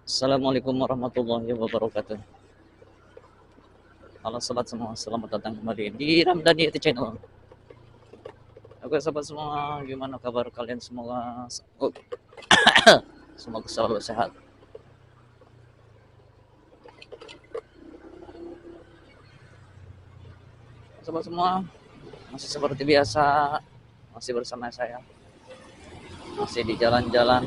Assalamualaikum warahmatullahi wabarakatuh. Halo sobat semua, selamat datang kembali di Ramdhani IT Channel. Oke sobat semua, gimana kabar kalian semua? Oh, semoga selalu sehat. Sobat semua, masih seperti biasa, masih bersama saya, masih di jalan-jalan.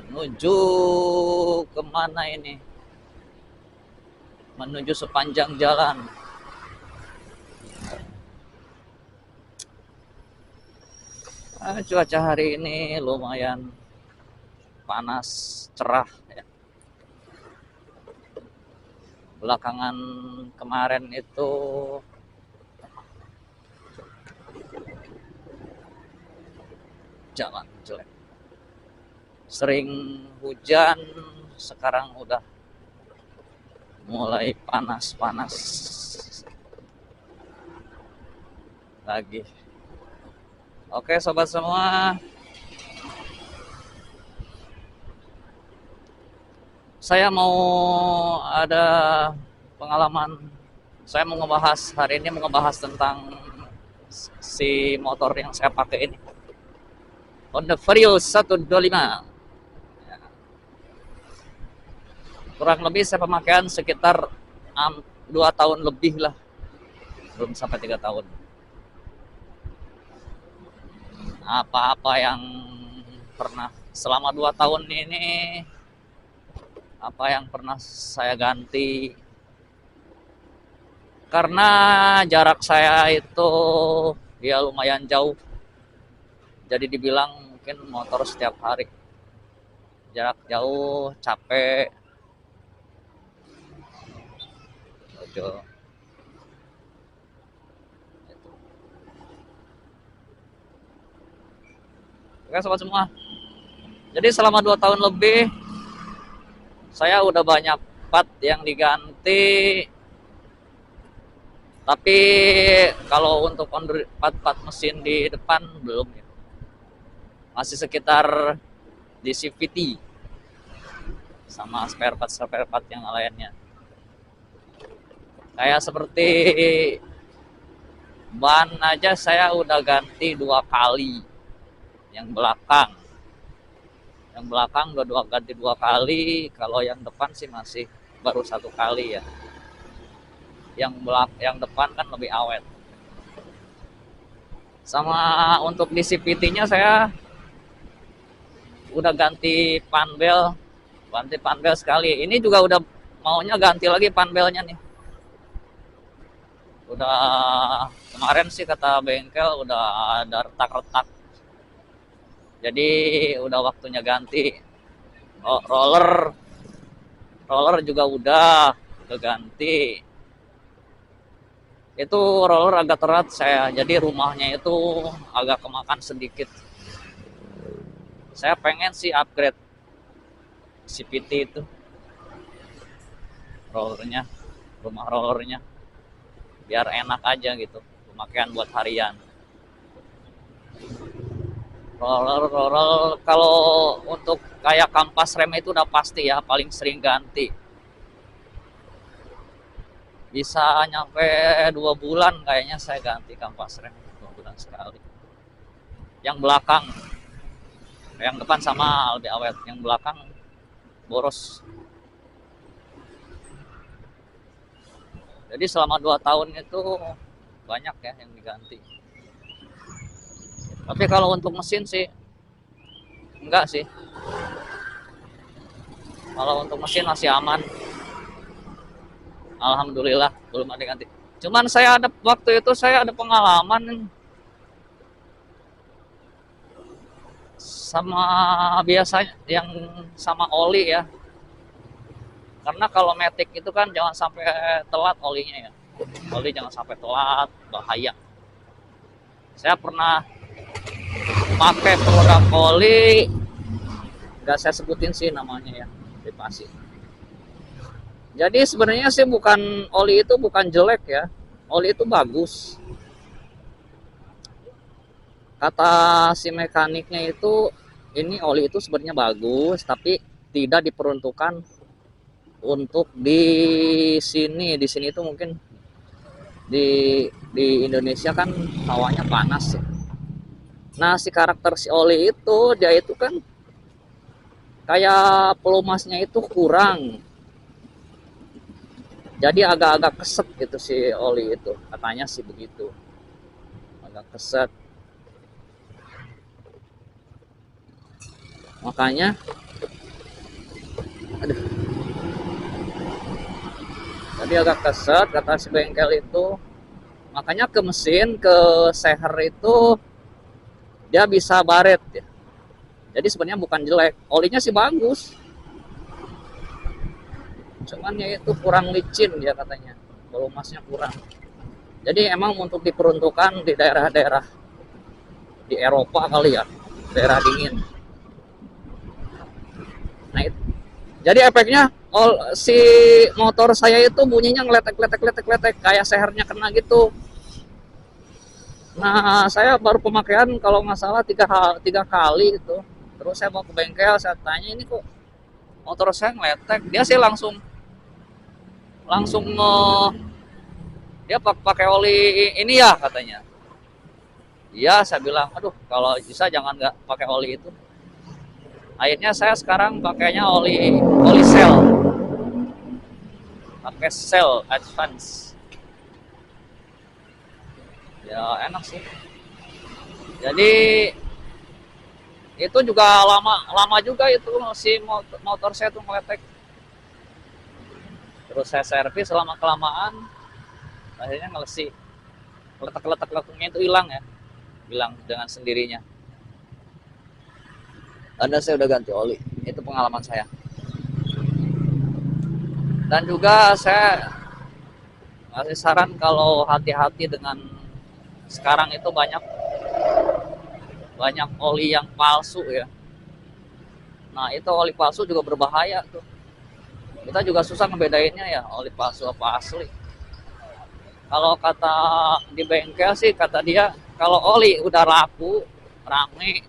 Menuju kemana ini? Menuju sepanjang jalan. Cuaca hari ini lumayan panas, cerah ya. Belakangan kemarin itu jalan jelek, sering hujan, sekarang udah mulai panas-panas lagi. Oke sobat semua, saya mau ada pengalaman. Saya mau ngebahas hari ini, mau ngebahas tentang si motor yang saya pakai ini, Honda Vario 125. Kurang lebih saya pemakaian sekitar 2 tahun lebih lah, belum sampai 3 tahun. Apa-apa yang pernah selama 2 tahun ini, apa yang pernah saya ganti, karena jarak saya itu ya lumayan jauh, jadi dibilang mungkin motor setiap hari. Jarak jauh, capek. Oke sobat semua, jadi selama 2 tahun lebih saya udah banyak part yang diganti, tapi kalau untuk part mesin di depan belum ya. Masih sekitar di CVT sama spare part yang lainnya. Kayak seperti ban aja saya udah ganti 2 kali. Yang belakang udah ganti 2 kali, kalau yang depan sih masih baru 1 kali ya. Yang depan kan lebih awet. Sama untuk di CVT-nya saya udah ganti panbel sekali. Ini juga udah maunya ganti lagi panbelnya nih. Udah kemarin sih kata bengkel udah ada retak-retak, jadi udah waktunya ganti. Roller juga udah ganti. Itu roller agak terat saya, jadi rumahnya itu agak kemakan sedikit. Saya pengen sih upgrade CVT itu, rumah rollernya, biar enak aja gitu, pemakaian buat harian. Roller kalau untuk kayak kampas rem itu udah pasti ya, paling sering ganti. Bisa nyampe 2 bulan kayaknya saya ganti kampas rem, 2 bulan sekali. Yang belakang, yang depan sama lebih awet, yang belakang boros. Jadi selama 2 tahun itu banyak ya yang diganti. Tapi kalau untuk mesin sih enggak sih. Kalau untuk mesin masih aman, alhamdulillah belum ada ganti. Cuman saya ada waktu itu saya ada pengalaman sama biasanya yang sama oli ya. Karena kalau Matic itu kan jangan sampai telat olinya ya. Oli jangan sampai telat, bahaya. Saya pernah pakai produk oli, nggak saya sebutin sih namanya ya, privasi. Jadi sebenarnya sih bukan, oli itu bukan jelek ya, oli itu bagus. Kata si mekaniknya itu, ini oli itu sebenarnya bagus tapi tidak diperuntukkan untuk di sini itu mungkin di Indonesia kan hawanya panas ya. Nah, si karakter si oli itu dia itu kan kayak pelumasnya itu kurang. Jadi agak-agak keset gitu si oli itu. Katanya sih begitu. Agak keset. Makanya aduh, jadi agak keset kata si bengkel itu. Makanya ke mesin, ke seher itu dia bisa baret ya. Jadi sebenarnya bukan jelek, olinya sih bagus, cuman ya itu kurang licin dia katanya, volumasnya kurang. Jadi emang untuk diperuntukkan di daerah-daerah di Eropa kali ya, daerah dingin. Nah itu, jadi efeknya si motor saya itu bunyinya ngeletek-letek-letek-letek kayak sehernya kena gitu. Nah saya baru pemakaian kalau nggak salah tiga kali itu. Terus saya bawa ke bengkel, saya tanya ini kok motor saya ngeletek. Dia sih langsung langsung dia pakai oli ini ya katanya. Iya, saya bilang, aduh kalau bisa jangan nggak pakai oli itu. Akhirnya saya sekarang pakainya oli Shell, pakai Shell Advance. Ya enak sih. Jadi itu juga lama juga itu si motor saya tuh meletek. Terus saya servis selama kelamaan, akhirnya ngelesi. Letak-letaknya itu hilang ya, hilang dengan sendirinya. Anda saya udah ganti oli, itu pengalaman saya. Dan juga saya kasih saran kalau hati-hati dengan sekarang itu banyak oli yang palsu ya. Nah itu oli palsu juga berbahaya tuh. Kita juga susah ngebedainnya ya oli palsu apa asli. Kalau kata di bengkel sih kata dia kalau oli udah laku rame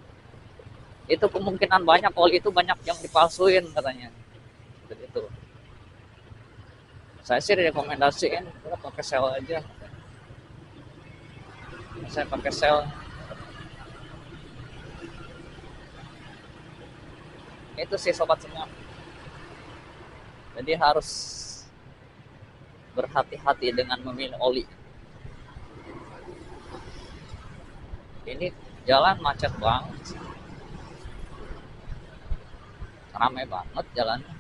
itu kemungkinan banyak oli itu banyak yang dipalsuin katanya. Begitu. Saya sih rekomendasiin kita pakai Shell aja. Saya pakai Shell. Itu sih sobat semua. Jadi harus berhati-hati dengan memilih oli. Ini jalan macet banget, ramai banget jalannya.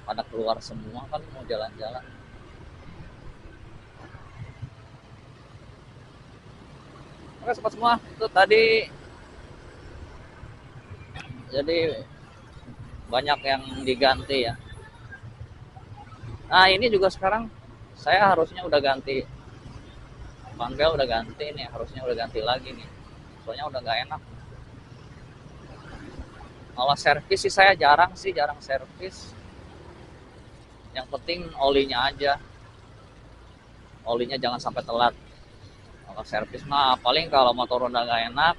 Pada keluar semua kan mau jalan-jalan. Oke sobat semua, itu tadi jadi banyak yang diganti ya. Nah ini juga sekarang saya harusnya udah ganti, bangkel udah ganti nih, harusnya udah ganti lagi nih, soalnya udah nggak enak. Kalau servis sih saya jarang servis. Yang penting olinya aja, olinya jangan sampai telat. Kalau servis mah paling kalau motor udah nggak enak,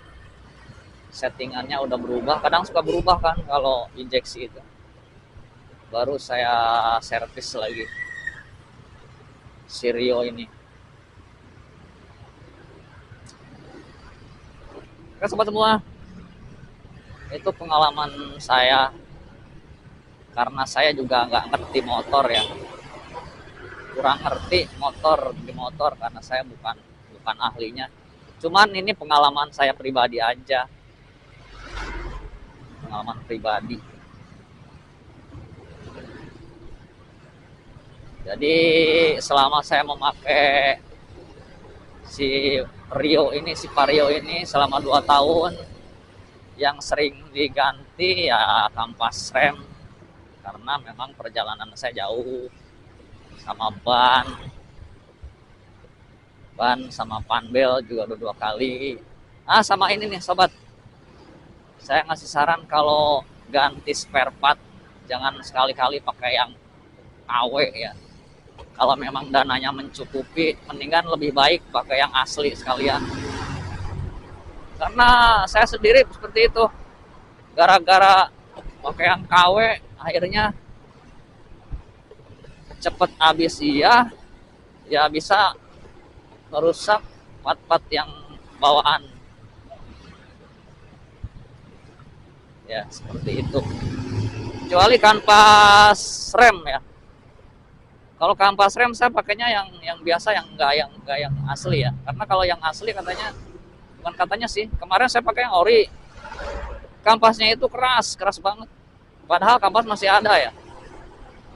settingannya udah berubah, kadang suka berubah kan kalau injeksi itu, baru saya servis lagi si Rio ini. Oke sobat semua, itu pengalaman saya karena saya juga nggak ngerti motor ya, kurang ngerti di motor karena saya bukan ahlinya. Cuman ini pengalaman saya pribadi aja, pengalaman pribadi. Jadi selama saya memakai si Rio ini, si Vario ini selama 2 tahun, yang sering diganti ya kampas rem karena memang perjalanan saya jauh, sama ban sama panbel juga udah 2 kali. Sama ini nih sobat, saya ngasih saran kalau ganti spare part jangan sekali-kali pakai yang KW ya, Kalau memang dananya mencukupi, mendingan lebih baik pakai yang asli sekalian. Karena saya sendiri seperti itu, gara-gara pakai yang KW akhirnya cepet habis, iya ya, bisa merusak part-part yang bawaan ya, seperti itu. Kecuali kanvas rem ya. Kalau kanvas rem saya pakainya yang biasa, yang asli ya. Karena kalau yang asli katanya, bukan katanya sih, kemarin saya pakai yang ori, kampasnya itu keras banget. Padahal kampas masih ada ya,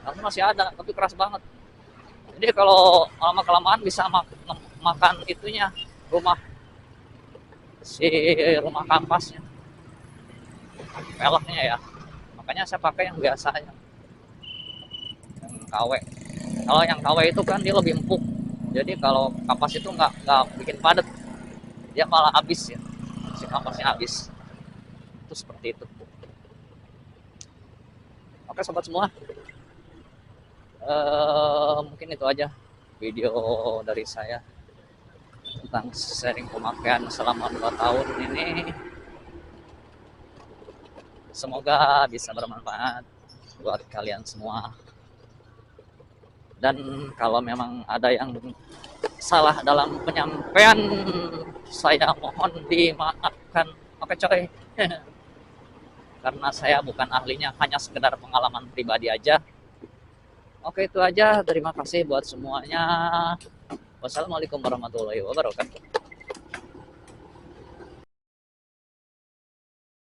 kampas masih ada, tapi keras banget. Jadi kalau lama kelamaan bisa makan itunya, rumah rumah kampasnya, peleknya ya. Makanya saya pakai yang biasa, yang KW. Kalau yang KW itu kan dia lebih empuk, jadi kalau kampas itu nggak bikin padat, dia malah habis ya, si kampasnya habis. Itu seperti itu. Oke sobat semua, mungkin itu aja video dari saya tentang sharing pemakaian selama 2 tahun ini. Semoga bisa bermanfaat buat kalian semua. Dan kalau memang ada yang salah dalam penyampaian, saya mohon dimaafkan. Oke coy. Karena saya bukan ahlinya, hanya sekedar pengalaman pribadi aja. Oke, itu aja. Terima kasih buat semuanya. Wassalamualaikum warahmatullahi wabarakatuh.